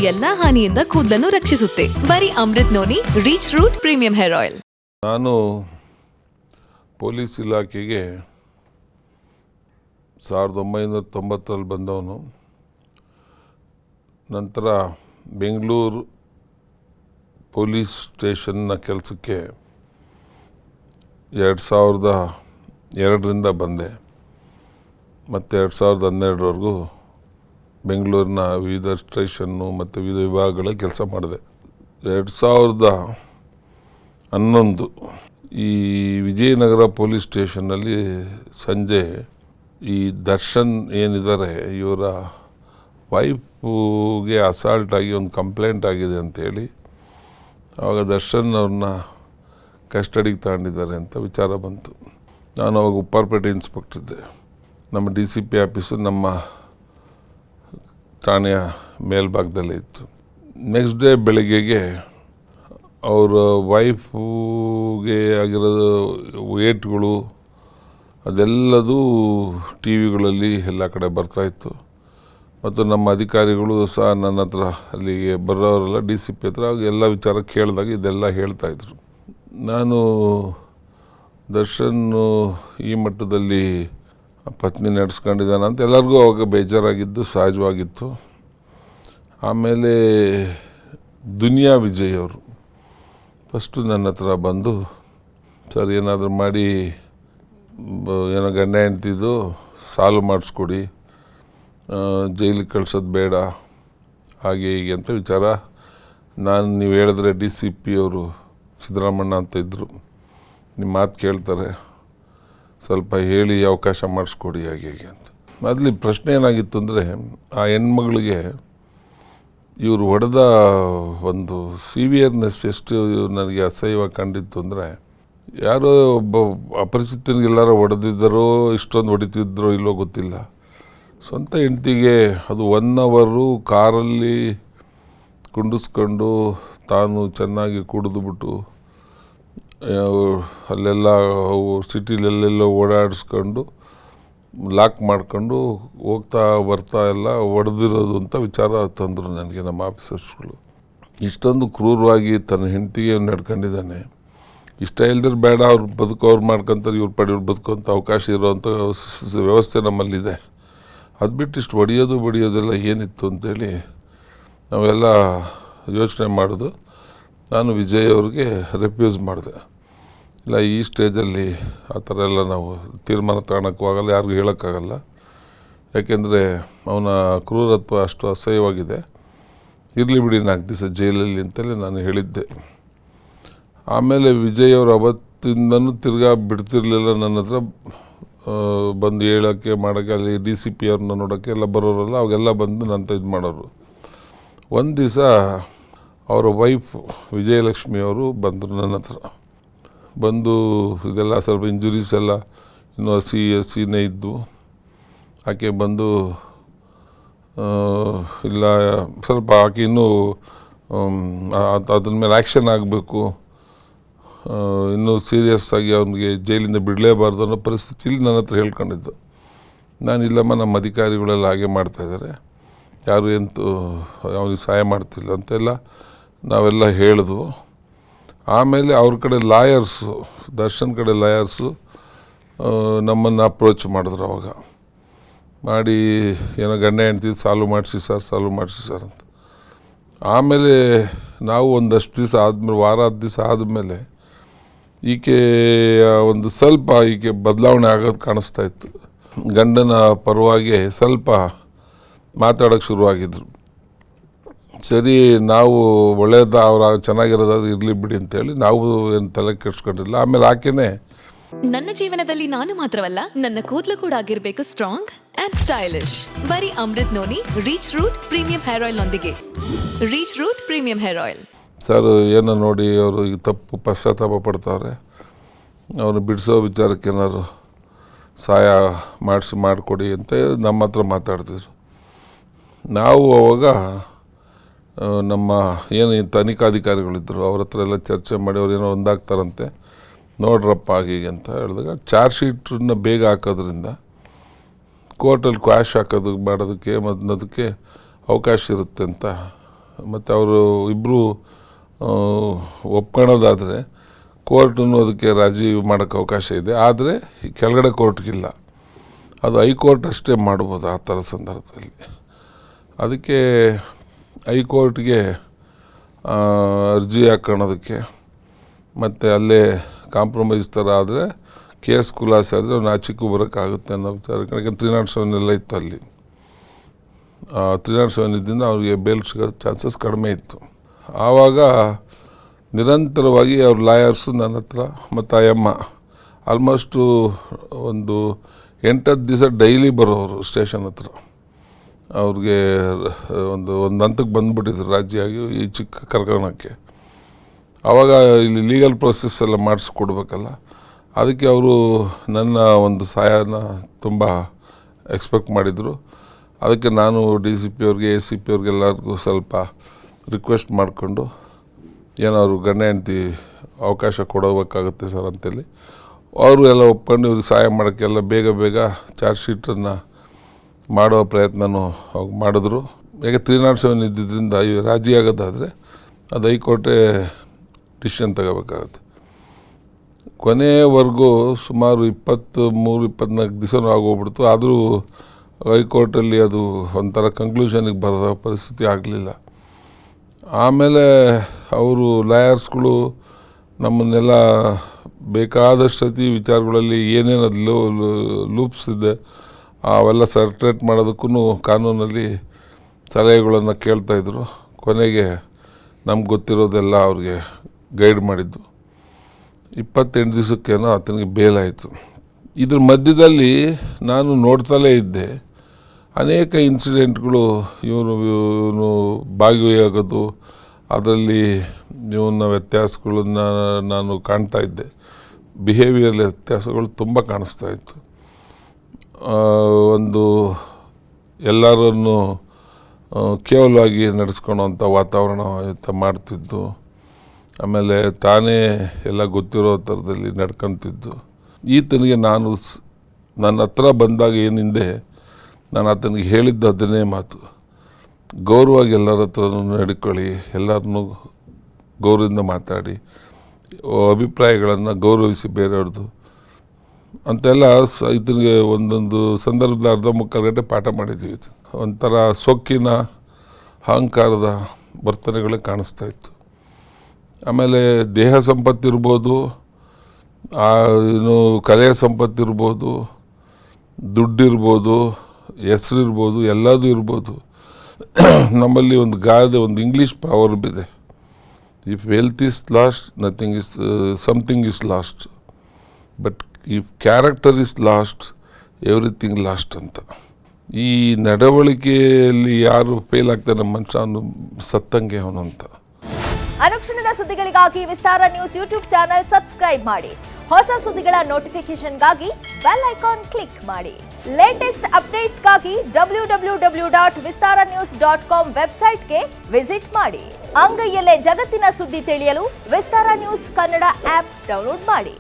ಎಲ್ಲಾ ಹಾನಿಯಿಂದ ಕೂದಲನ್ನು ರಕ್ಷಿಸುತ್ತೆ. ಬರೀ Amrut noni reach root premium hair oil. ನಾನು ಪೊಲೀಸ್ ಇಲಾಖೆಗೆ 1990ರಲ್ಲಿ ಬಂದವನು. ನಂತರ ಬೆಂಗಳೂರು ಪೊಲೀಸ್ ಸ್ಟೇಷನ್ನ ಕೆಲಸಕ್ಕೆ 2002ರಿಂದ ಬಂದೆ. ಮತ್ತು 2012ವರೆಗೂ ಬೆಂಗಳೂರಿನ ವಿವಿಧ ಸ್ಟೇಷನ್ನು ಮತ್ತು ವಿವಿಧ ವಿಭಾಗಗಳಲ್ಲಿ ಕೆಲಸ ಮಾಡಿದೆ. 2011 ಈ ವಿಜಯನಗರ ಪೊಲೀಸ್ ಸ್ಟೇಷನ್ನಲ್ಲಿ ಸಂಜೆ ಈ ದರ್ಶನ್ ಏನಿದ್ದಾರೆ ಇವರ ವೈಫ್ಗೆ ಅಸಾಲ್ಟ್ ಆಗಿ ಒಂದು ಕಂಪ್ಲೇಂಟ್ ಆಗಿದೆ ಅಂಥೇಳಿ ಆವಾಗ ದರ್ಶನ್ ಅವ್ರನ್ನ ಕಸ್ಟಡಿಗೆ ತಗೊಂಡಿದ್ದಾರೆ ಅಂತ ವಿಚಾರ ಬಂತು. ನಾನು ಅವಾಗ ಉಪ್ಪಾರಪೇಟೆ ಇನ್ಸ್ಪೆಕ್ಟರ್ ಇದ್ದೆ. ನಮ್ಮ DCP ಆಫೀಸು ನಮ್ಮ ಠಾಣೆಯ ಮೇಲ್ಭಾಗದಲ್ಲೇ ಇತ್ತು. ನೆಕ್ಸ್ಟ್ ಡೇ ಬೆಳಗ್ಗೆಗೆ ಅವರ ವೈಫ್ಗೆ ಆಗಿರೋದು ಏಟ್ಗಳು ಅದೆಲ್ಲದೂ ಟಿ ವಿಗಳಲ್ಲಿ ಎಲ್ಲ ಕಡೆ ಬರ್ತಾಯಿತ್ತು. ಮತ್ತು ನಮ್ಮ ಅಧಿಕಾರಿಗಳು ಸಹ ನನ್ನ ಹತ್ರ ಅಲ್ಲಿಗೆ ಬರೋರೆಲ್ಲ DCP ಹತ್ರ ಎಲ್ಲ ವಿಚಾರ ಕೇಳಿದಾಗ ಇದೆಲ್ಲ ಹೇಳ್ತಾಯಿದ್ರು. ನಾನು ದರ್ಶನ್ ಈ ಮಟ್ಟದಲ್ಲಿ ಪತ್ನಿ ನಡೆಸ್ಕೊಂಡಿದ್ದಾನೆ ಅಂತ ಎಲ್ಲರಿಗೂ ಅವಾಗ ಬೇಜಾರಾಗಿದ್ದು ಸಹಜವಾಗಿತ್ತು. ಆಮೇಲೆ ದುನಿಯಾ ವಿಜಯ್ ಅವರು ಫಸ್ಟು ನನ್ನ ಹತ್ರ ಬಂದು, ಸರ್ ಏನಾದರೂ ಮಾಡಿ ಏನೋ ಗಂಡ ಹೆಂಡ್ತಿದ್ದು ಸಾಲ್ವ್ ಮಾಡಿಸ್ಕೊಡಿ, ಜೈಲಿಗೆ ಕಳ್ಸೋದು ಬೇಡ, ಹಾಗೆ ಹೀಗೆ ಅಂತ ವಿಚಾರ. ನೀವು ಹೇಳಿದ್ರೆ DCP ಅವರು ಸಿದ್ದರಾಮಣ್ಣ ಅಂತ ಇದ್ದರು, ನಿಮ್ಮ ಮಾತು ಕೇಳ್ತಾರೆ, ಸ್ವಲ್ಪ ಹೇಳಿ ಅವಕಾಶ ಮಾಡಿಸ್ಕೊಡಿ ಹಾಗೆ ಹೀಗೆ ಅಂತ. ಅಲ್ಲಿ ಪ್ರಶ್ನೆ ಏನಾಗಿತ್ತು ಅಂದರೆ, ಆ ಹೆಣ್ಮಗಳಿಗೆ ಇವರು ಹೊಡೆದ ಒಂದು ಸಿವಿಯರ್ನೆಸ್ ಎಷ್ಟು ನನಗೆ ಅಸಹ್ಯವಾಗಿ ಕಂಡಿತ್ತು ಅಂದರೆ, ಯಾರೋ ಒಬ್ಬ ಅಪರಿಚಿತನಿಗೆಲ್ಲಾರ ಹೊಡೆದಿದ್ದರೋ ಇಷ್ಟೊಂದು ಹೊಡಿತಿದ್ದರೋ ಇಲ್ಲೋ ಗೊತ್ತಿಲ್ಲ, ಸ್ವಂತ ಹೆಂಡ್ತಿಗೆ ಅದು 1 ಅವರು ಕಾರಲ್ಲಿ ಕುಂಡಿಸ್ಕೊಂಡು ತಾನು ಚೆನ್ನಾಗಿ ಕುಡಿದ್ಬಿಟ್ಟು ಅಲ್ಲೆಲ್ಲ ಸಿಟಿಲೆಲ್ಲೆಲ್ಲೋ ಓಡಾಡಿಸ್ಕೊಂಡು ಲಾಕ್ ಮಾಡ್ಕೊಂಡು ಹೋಗ್ತಾ ಬರ್ತಾ ಎಲ್ಲ ಹೊಡೆದಿರೋದು ಅಂತ ವಿಚಾರ ತಂದರು ನನಗೆ ನಮ್ಮ ಆಫೀಸರ್ಸ್ಗಳು. ಇಷ್ಟೊಂದು ಕ್ರೂರವಾಗಿ ತನ್ನ ಹೆಂಡತಿಗೆ ನಡ್ಕೊಂಡಿದ್ದಾನೆ, ಇಷ್ಟ ಇಲ್ದಿರು ಬೇಡ, ಅವ್ರು ಬದುಕೋರು ಮಾಡ್ಕೊತಾರೆ, ಇವ್ರ ಪಡಿ ಇವ್ರು ಬದುಕೋಂಥ ಅವಕಾಶ ಇರೋವಂಥ ವ್ಯವಸ್ಥೆ ನಮ್ಮಲ್ಲಿದೆ. ಅದು ಬಿಟ್ಟು ಇಷ್ಟು ಬಡಿಯೋದೆಲ್ಲ ಏನಿತ್ತು ಅಂತೇಳಿ ನಾವೆಲ್ಲ ಯೋಚನೆ ಮಾಡೋದು. ನಾನು ವಿಜಯ್ ಅವ್ರಿಗೆ ರೆಫ್ಯೂಸ್ ಮಾಡಿದೆ. ಇಲ್ಲ, ಈ ಸ್ಟೇಜಲ್ಲಿ ಆ ಥರ ಎಲ್ಲ ನಾವು ತೀರ್ಮಾನ ತಗೊಳಕ್ಕೂ ಆಗಲ್ಲ, ಯಾರಿಗೂ ಹೇಳೋಕ್ಕಾಗಲ್ಲ, ಯಾಕೆಂದರೆ ಅವನ ಕ್ರೂರತ್ವ ಅಷ್ಟು ಅಸಹ್ಯವಾಗಿದೆ, ಇರಲಿ ಬಿಡಿ 4 ದಿವಸ ಜೈಲಲ್ಲಿ ಅಂತೇಳಿ ನಾನು ಹೇಳಿದ್ದೆ. ಆಮೇಲೆ ವಿಜಯ್ ಅವರು ಅವತ್ತಿಂದನೂ ತಿರ್ಗಾ ಬಿಡ್ತಿರ್ಲಿಲ್ಲ ನನ್ನ ಹತ್ರ ಬಂದು ಹೇಳೋಕ್ಕೆ ಮಾಡೋಕ್ಕೆ, ಅಲ್ಲಿ DCP ಅವ್ರನ್ನ ನೋಡೋಕ್ಕೆ ಎಲ್ಲ ಬರೋರಲ್ಲ, ಅವಾಗೆಲ್ಲ ಬಂದು ನನ್ನ ಇದು ಮಾಡೋರು. ಒಂದು ದಿವಸ ಅವರ ವೈಫ್ ವಿಜಯಲಕ್ಷ್ಮಿ ಅವರು ಬಂದರು ನನ್ನ ಹತ್ರ. ಬಂದು ಇದೆಲ್ಲ ಸ್ವಲ್ಪ ಇಂಜುರೀಸ್ ಎಲ್ಲ ಇನ್ನೂ ಹಸಿನೇ ಇದ್ದು, ಆಕೆ ಬಂದು ಇಲ್ಲ ಸ್ವಲ್ಪ ಆಕೆ ಇನ್ನೂ ಅದ್ರ ಮೇಲೆ ಆ್ಯಕ್ಷನ್ ಆಗಬೇಕು, ಇನ್ನೂ ಸೀರಿಯಸ್ ಆಗಿ ಅವನಿಗೆ ಜೈಲಿಂದ ಬಿಡಲೇಬಾರ್ದು ಅನ್ನೋ ಪರಿಸ್ಥಿತಿಲಿ ನನ್ನ ಹತ್ರ ಹೇಳ್ಕೊಂಡಿದ್ದು. ನಾನಿಲ್ಲಮ್ಮ, ನಮ್ಮ ಅಧಿಕಾರಿಗಳೆಲ್ಲ ಹಾಗೆ ಮಾಡ್ತಾಯಿದ್ದಾರೆ, ಯಾರು ಅವನಿಗೆ ಸಹಾಯ ಮಾಡ್ತಿಲ್ಲ ಅಂತೆಲ್ಲ ನಾವೆಲ್ಲ ಹೇಳಿದ್ವು. ಆಮೇಲೆ ಅವ್ರ ಕಡೆ ಲಾಯರ್ಸು, ದರ್ಶನ್ ಕಡೆ ಲಾಯರ್ಸು ನಮ್ಮನ್ನು ಅಪ್ರೋಚ್ ಮಾಡಿದ್ರು. ಅವಾಗ ಮಾಡಿ ಏನೋ ಗಂಡ ಹೆಂಡ್ತಿ ಸಾಲ್ವ್ ಮಾಡಿಸಿ ಸರ್ ಅಂತ. ಆಮೇಲೆ ನಾವು ಒಂದಷ್ಟು ದಿವಸ ಆದಮೇಲೆ, ವಾರ 10 ದಿವಸ ಆದಮೇಲೆ ಈಕೆ ಒಂದು ಸ್ವಲ್ಪ ಈಕೆ ಬದಲಾವಣೆ ಆಗೋದು ಕಾಣಿಸ್ತಾ ಇತ್ತು. ಗಂಡನ ಪರವಾಗಿ ಸ್ವಲ್ಪ ಮಾತಾಡೋಕ್ಕೆ ಶುರುವಾಗಿದ್ರು. ಸರಿ, ನಾವು ಒಳ್ಳೆಯದ ಅವ್ರು ಚೆನ್ನಾಗಿರೋದಾದ್ರೆ ಇರಲಿ ಬಿಡಿ ಅಂತೇಳಿ ನಾವು ಏನು ತಲೆ ಕೆಡ್ಸ್ಕೊಂಡಿಲ್ಲ. ಆಮೇಲೆ ಆಕೆನೇ, ನನ್ನ ಜೀವನದಲ್ಲಿ ನಾನು ಮಾತ್ರವಲ್ಲ, ನನ್ನ ಕೂದಲು ಕೂಡ ಆಗಿರಬೇಕು ಸ್ಟ್ರಾಂಗ್ ಅಂಡ್ ಸ್ಟೈಲಿಶ್. ಬರೀ Amrut noni reach root premium hair oil ನೊಂದಿಗೆ. Reach root premium hair oil. Sir ಏನೋ ನೋಡಿ ಅವರು ಈಗ ತಪ್ಪು ಪಶ್ಚಾತ್ತಾಪ ಪಡ್ತಾವ್ರೆ, ಅವರು ಬಿಡಿಸೋ ವಿಚಾರಕ್ಕೆ ಏನಾದ್ರು ಸಹಾಯ ಮಾಡಿಕೊಡಿ ಅಂತ ನಮ್ಮ ಹತ್ರ ಮಾತಾಡ್ತಿದ್ರು. ನಾವು ಅವಾಗ ನಮ್ಮ ಏನು ತನಿಖಾಧಿಕಾರಿಗಳಿದ್ದರು ಅವ್ರ ಹತ್ರ ಎಲ್ಲ ಚರ್ಚೆ ಮಾಡಿ ಅವ್ರು ಏನೋ ಒಂದಾಗ್ತಾರಂತೆ, ನೋಡ್ರಪ್ಪ ಹೀಗೆ ಅಂತ ಹೇಳಿದಾಗ ಚಾರ್ಜ್ ಶೀಟನ್ನ ಬೇಗ ಹಾಕೋದ್ರಿಂದ ಕೋರ್ಟಲ್ಲಿ ಕ್ವಾಶ್ ಹಾಕೋದು ಮಾಡೋದಕ್ಕೆ ಮೊದಲದಕ್ಕೆ ಅವಕಾಶ ಇರುತ್ತೆ ಅಂತ ಮತ್ತು ಅವರು ಇಬ್ಬರು ಒಪ್ಕೊಳ್ಳೋದಾದರೆ ಕೋರ್ಟನ್ನು ಅದಕ್ಕೆ ರಾಜಿ ಮಾಡೋಕ್ಕೆ ಅವಕಾಶ ಇದೆ. ಆದರೆ ಈ ಕೆಳಗಡೆ ಕೋರ್ಟ್ಗಿಲ್ಲ, ಅದು ಹೈಕೋರ್ಟ್ ಅಷ್ಟೇ ಮಾಡ್ಬೋದು ಆ ಥರ ಸಂದರ್ಭದಲ್ಲಿ. ಅದಕ್ಕೆ ಹೈಕೋರ್ಟ್ಗೆ ಅರ್ಜಿ ಹಾಕೋಣೋದಕ್ಕೆ ಮತ್ತು ಅಲ್ಲೇ ಕಾಂಪ್ರಮೈಸ್ ಥರ ಆದರೆ ಕೇಸ್ ಖುಲಾಸೆ ಆದರೆ ಅವ್ನು ಆಚೆಗೂ ಬರೋಕ್ಕಾಗುತ್ತೆ ಅನ್ನೋ ವಿಚಾರ. ಯಾಕಂದರೆ 307 ಎಲ್ಲ ಇತ್ತು ಅಲ್ಲಿ. 307 ಇದ್ದಿಂದ ಅವ್ರಿಗೆ ಬೇಲ್ ಸಿಗೋ ಚಾನ್ಸಸ್ ಕಡಿಮೆ ಇತ್ತು. ಆವಾಗ ನಿರಂತರವಾಗಿ ಅವ್ರ ಲಾಯರ್ಸು ನನ್ನ ಹತ್ರ ಮತ್ತು ಆ ಅಮ್ಮ ಆಲ್ಮೋಸ್ಟು ಒಂದು 8-10 ದಿವಸ ಡೈಲಿ ಬರೋರು ಸ್ಟೇಷನ್ ಹತ್ರ. ಅವ್ರಿಗೆ ಒಂದು ಹಂತಕ್ಕೆ ಬಂದುಬಿಟ್ಟಿದ್ರು ರಾಜಿಯಾಗಿ ಈ ಚಿಕ್ಕ ಕರ್ಕೋಣಕ್ಕೆ. ಆವಾಗ ಇಲ್ಲಿ ಲೀಗಲ್ ಪ್ರೊಸೆಸ್ ಎಲ್ಲ ಮಾಡಿಸ್ಕೊಡ್ಬೇಕಲ್ಲ, ಅದಕ್ಕೆ ಅವರು ನನ್ನ ಒಂದು ಸಹಾಯನ ತುಂಬ ಎಕ್ಸ್ಪೆಕ್ಟ್ ಮಾಡಿದರು. ಅದಕ್ಕೆ ನಾನು DCP ಅವ್ರಿಗೆ ACP ಅವ್ರಿಗೆಲ್ಲರಿಗೂ ಸ್ವಲ್ಪ ರಿಕ್ವೆಸ್ಟ್ ಮಾಡಿಕೊಂಡು ಏನಾದ್ರು ಗಂಡ ಹೆಂಡತಿ ಅವಕಾಶ ಕೊಡಬೇಕಾಗುತ್ತೆ ಸರ್ ಅಂತೇಳಿ ಅವರು ಎಲ್ಲ ಒಪ್ಕೊಂಡು ಇವ್ರಿಗೆ ಸಹಾಯ ಮಾಡೋಕ್ಕೆಲ್ಲ ಬೇಗ ಚಾರ್ಜ್ ಶೀಟನ್ನು ಮಾಡೋ ಪ್ರಯತ್ನನೂ ಅವಾಗ ಮಾಡಿದ್ರು. ಈಗ 307 ಇದ್ದಿದ್ದರಿಂದ ರಾಜಿ ಆಗೋದಾದರೆ ಅದು ಹೈಕೋರ್ಟೇ ಡಿಸಿಷನ್ ತಗೋಬೇಕಾಗತ್ತೆ. ಕೊನೆಯವರೆಗೂ ಸುಮಾರು 23-24 ದಿವಸನೂ ಆಗೋಗ್ಬಿಡ್ತು. ಆದರೂ ಹೈಕೋರ್ಟಲ್ಲಿ ಅದು ಒಂಥರ ಕಂಕ್ಲೂಷನಿಗೆ ಬರೋ ಪರಿಸ್ಥಿತಿ ಆಗಲಿಲ್ಲ. ಆಮೇಲೆ ಅವರು ಲಾಯರ್ಸ್ಗಳು ನಮ್ಮನ್ನೆಲ್ಲ ಬೇಕಾದಷ್ಟು ಸತಿ ವಿಚಾರಗಳಲ್ಲಿ ಏನೇನು ಲೂಪ್ಸ್ ಇದೆ ಅವೆಲ್ಲ ಸೆಟ್ರೇಟ್ ಮಾಡೋದಕ್ಕೂ ಕಾನೂನಲ್ಲಿ ಸಲಹೆಗಳನ್ನು ಕೇಳ್ತಾಯಿದ್ರು. ಕೊನೆಗೆ ನಮ್ಗೆ ಗೊತ್ತಿರೋದೆಲ್ಲ ಅವ್ರಿಗೆ ಗೈಡ್ ಮಾಡಿದ್ದು. 28 ದಿವಸಕ್ಕೇನೋ ಆತನಿಗೆ ಬೇಲಾಯಿತು. ಇದ್ರ ಮಧ್ಯದಲ್ಲಿ ನಾನು ನೋಡ್ತಲೇ ಇದ್ದೆ ಅನೇಕ ಇನ್ಸಿಡೆಂಟ್ಗಳು. ಇವನು ಭಾಗಿಯಾಗೋದು, ಅದರಲ್ಲಿ ಇವನ ವ್ಯತ್ಯಾಸಗಳನ್ನು ನಾನು ಕಾಣ್ತಾ ಇದ್ದೆ. ಬಿಹೇವಿಯರ್ ವ್ಯತ್ಯಾಸಗಳು ತುಂಬ ಕಾಣಿಸ್ತಾ ಇತ್ತು. ಒಂದು ಎಲ್ಲರನ್ನು ಕೇವಲವಾಗಿ ನಡೆಸ್ಕೊಳ್ಳೋವಂಥ ವಾತಾವರಣ ಮಾಡ್ತಿದ್ದು, ಆಮೇಲೆ ತಾನೇ ಎಲ್ಲ ಗೊತ್ತಿರೋ ಥರದಲ್ಲಿ ನಡ್ಕೊತಿದ್ದು. ಈತನಿಗೆ ನಾನು ನನ್ನ ಹತ್ರ ಬಂದಾಗ ಏನಿಂದೆ ನಾನು ಆತನಿಗೆ ಹೇಳಿದ್ದು ಅದನ್ನೇ ಮಾತು, ಗೌರವವಾಗಿ ಎಲ್ಲರ ಹತ್ರನೂ ನಡ್ಕೊಳ್ಳಿ, ಎಲ್ಲರನ್ನೂ ಗೌರವದಿಂದ ಮಾತಾಡಿ, ಅಭಿಪ್ರಾಯಗಳನ್ನು ಗೌರವಿಸಿ ಬೇರೆಯವ್ರದ್ದು ಅಂತೆಲ್ಲ ಇದನಿಗೆ ಒಂದೊಂದು ಸಂದರ್ಭದ 1/4 ಗಂಟೆ ಪಾಠ ಮಾಡಿದ್ದೀವಿ. ಒಂಥರ ಸೊಕ್ಕಿನ ಅಹಂಕಾರದ ವರ್ತನೆಗಳೇ ಕಾಣಿಸ್ತಾ ಇತ್ತು. ಆಮೇಲೆ ದೇಹ ಸಂಪತ್ತಿರ್ಬೋದು, ಕಲೆಯ ಸಂಪತ್ತಿರ್ಬೋದು, ದುಡ್ಡಿರ್ಬೋದು, ಹೆಸರಿರ್ಬೋದು, ಎಲ್ಲದೂ ಇರ್ಬೋದು. ನಮ್ಮಲ್ಲಿ ಒಂದು ಇಂಗ್ಲೀಷ್ ಪ್ರಾವರ್ಬ್ ಇದೆ, if wealth is last something is last, but if character is last everything last ಅಂತ. ಈ ನಡವಳಿಕೆಯಲ್ಲಿ ಯಾರು ಫೇಲ್ ಆಗ್ತಾನೆ ಮನುಷ್ಯ ಅವನು ಸತ್ತಂಗೆ ಅವನು ಅಂತ. ಅನುಕ್ಷಣದ ಸುದ್ದಿಗಳಿಗಾಗಿ ವಿಸ್ತಾರ ನ್ಯೂಸ್ ಯೂಟ್ಯೂಬ್ ಚಾನೆಲ್ ಸಬ್ಸ್ಕ್ರೈಬ್ ಮಾಡಿ. ಹೊಸ ಸುದ್ದಿಗಳ ನೋಟಿಫಿಕೇಶನ್ಗಾಗಿ ಬೆಲ್ ಐಕಾನ್ ಕ್ಲಿಕ್ ಮಾಡಿ. ಲೇಟೆಸ್ಟ್ ಅಪ್ಡೇಟ್ಸ್ಗಾಗಿ www.vistaranews.com ವೆಬ್ಸೈಟ್ಗೆ ವಿಸಿಟ್ ಮಾಡಿ. ಅಂಗೈಯಲ್ಲೇ ಜಗತ್ತಿನ ಸುದ್ದಿ ತಿಳಿಯಲು ವಿಸ್ತಾರ ನ್ಯೂಸ್ ಕನ್ನಡ ಆಪ್ ಡೌನ್ಲೋಡ್ ಮಾಡಿ.